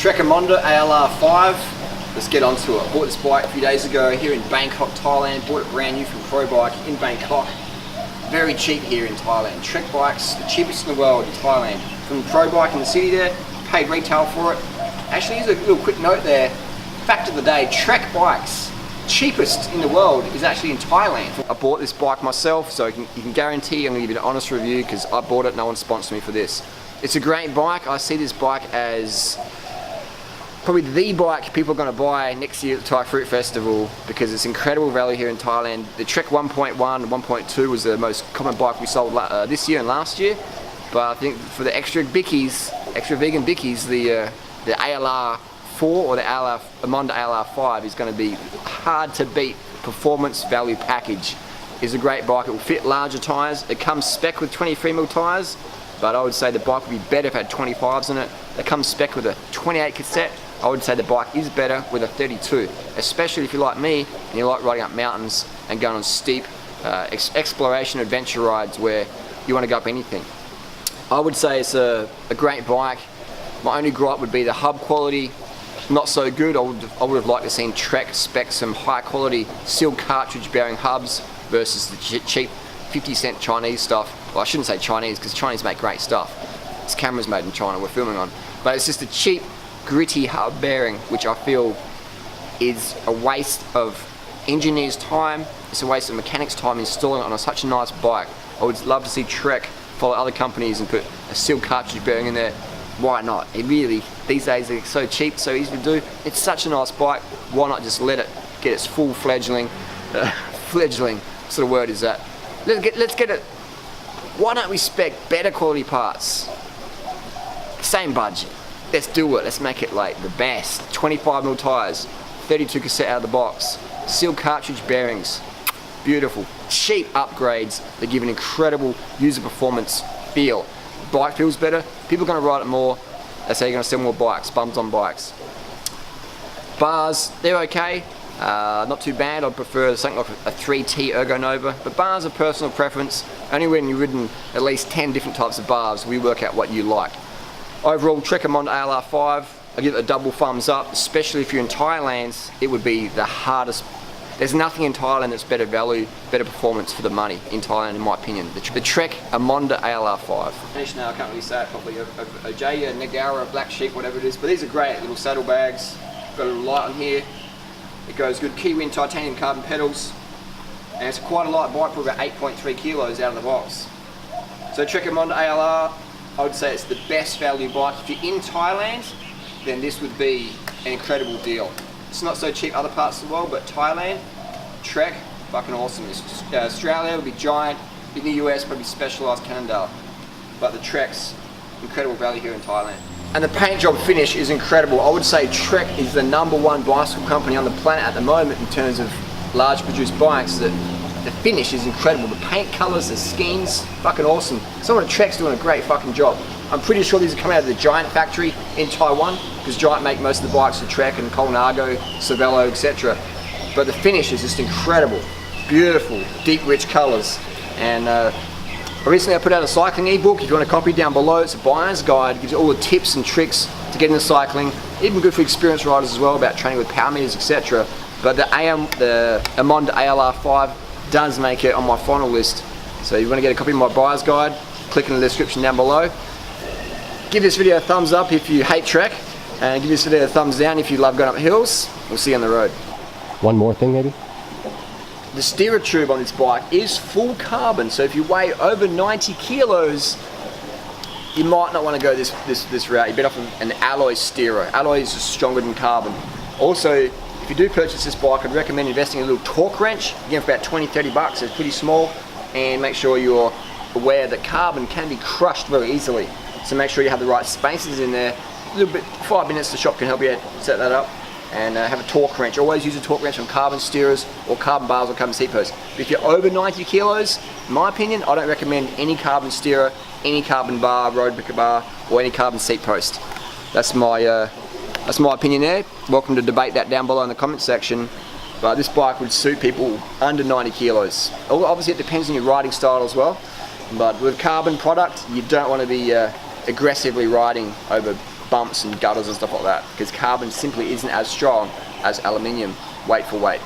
Trek Emonda ALR5. Let's get onto it. Bought this bike a few days ago here in Bangkok, Thailand. Bought it brand new from Pro Bike in Bangkok. Very cheap here in Thailand. Trek bikes, the cheapest in the world in Thailand. From Pro Bike in the city there, paid retail for it. Actually, here's a little quick note there. Fact of the day, Trek bikes, cheapest in the world is actually in Thailand. I bought this bike myself, so you can guarantee I'm going to give you an honest review because I bought it, no one sponsored me for this. It's a great bike. I see this bike as probably the bike people are going to buy next year at the Thai Fruit Festival because it's incredible value here in Thailand. The Trek 1.1 and 1.2 was the most common bike we sold this year and last year, but I think for the extra bickies, extra vegan bickies, the ALR4 or the Emonda ALR5 is going to be hard to beat. Performance value package is a great bike. It will fit larger tyres. It comes spec with 23mm tyres, but I would say the bike would be better if it had 25s in it. It comes spec with a 28 cassette. I would say the bike is better with a 32, especially if you're like me and you like riding up mountains and going on steep exploration adventure rides where you want to go up anything. I would say it's a great bike. My only gripe would be the hub quality, not so good. I would have liked to seen Trek spec some high quality steel cartridge bearing hubs versus the cheap 50-cent Chinese stuff. Well, I shouldn't say Chinese because Chinese make great stuff. This camera's made in China, we're filming on. But it's just a cheap, gritty hub bearing, which I feel is a waste of engineers' time. It's a waste of mechanics' time installing it on such a nice bike. I would love to see Trek follow other companies and put a steel cartridge bearing in there. Why not? It really, these days they're so cheap, so easy to do. It's such a nice bike. Why not just let it get its full fledgling, fledgling, what sort of word is that? Let's get it. Why don't we spec better quality parts? Same budget. Let's do it. Let's make it like the best. 25mm tyres, 32 cassette out of the box, steel cartridge bearings. Beautiful. Cheap upgrades that give an incredible user performance feel. Bike feels better. People are going to ride it more. That's how you're going to sell more bikes. Bums on bikes. Bars, they're okay. Not too bad. I'd prefer something like a 3T Ergo Nova, but bars are personal preference. Only when you've ridden at least 10 different types of bars, we work out what you like. Overall, Trek Emonda ALR5, I give it a double thumbs up, especially if you're in Thailand. It would be the hardest. There's nothing in Thailand that's better value, better performance for the money in Thailand, in my opinion. The Trek Emonda ALR5. Finish now, I can't really say it properly. A Jaya, a Nagara, a Black Sheep, whatever it is, but these are great little saddlebags. Got a little light on here. It goes good. Kiwi and titanium carbon pedals, and it's quite a light bike, for about 8.3 kilos out of the box. So Trek Emonda ALR, I would say it's the best value bike. If you're in Thailand, then this would be an incredible deal. It's not so cheap other parts of the world, but Thailand, Trek, fucking awesome. Australia would be giant. In the US, probably Specialized Cannondale. But the Trek's incredible value here in Thailand. And the paint job finish is incredible. I would say Trek is the #1 bicycle company on the planet at the moment in terms of large produced bikes. The finish is incredible. The paint colours, the skins, fucking awesome. Someone at Trek's doing a great fucking job. I'm pretty sure these are coming out of the Giant factory in Taiwan, because Giant make most of the bikes for Trek and Colnago, Cervelo, etc. But the finish is just incredible. Beautiful, deep, rich colours. And recently I put out a cycling ebook. If you want a copy, down below, it's a buyer's guide. It gives you all the tips and tricks to get into cycling. Even good for experienced riders as well, about training with power meters, etc. But the Emonda ALR5 does make it on my final list. So if you want to get a copy of my buyer's guide, click in the description down below. Give this video a thumbs up if you hate Trek, and give this video a thumbs down if you love going up hills. We'll see you on the road. One more thing maybe? The steerer tube on this bike is full carbon, so if you weigh over 90 kilos, you might not want to go this route. You're better off an alloy steerer. Alloy is just stronger than carbon. Also, if you do purchase this bike, I'd recommend investing in a little torque wrench. Again, for about 20-30 bucks, it's pretty small, and make sure you're aware that carbon can be crushed very easily. So make sure you have the right spaces in there. A little bit, 5 minutes, the shop can help you set that up. And have a torque wrench. Always use a torque wrench on carbon steerers or carbon bars or carbon seat posts. But if you're over 90 kilos, in my opinion, I don't recommend any carbon steerer, any carbon bar, road picker bar, or any carbon seat post. That's my opinion there. Welcome to debate that down below in the comment section. But this bike would suit people under 90 kilos. Obviously, it depends on your riding style as well. But with carbon product, you don't want to be aggressively riding over bumps and gutters and stuff like that, because carbon simply isn't as strong as aluminium weight for weight.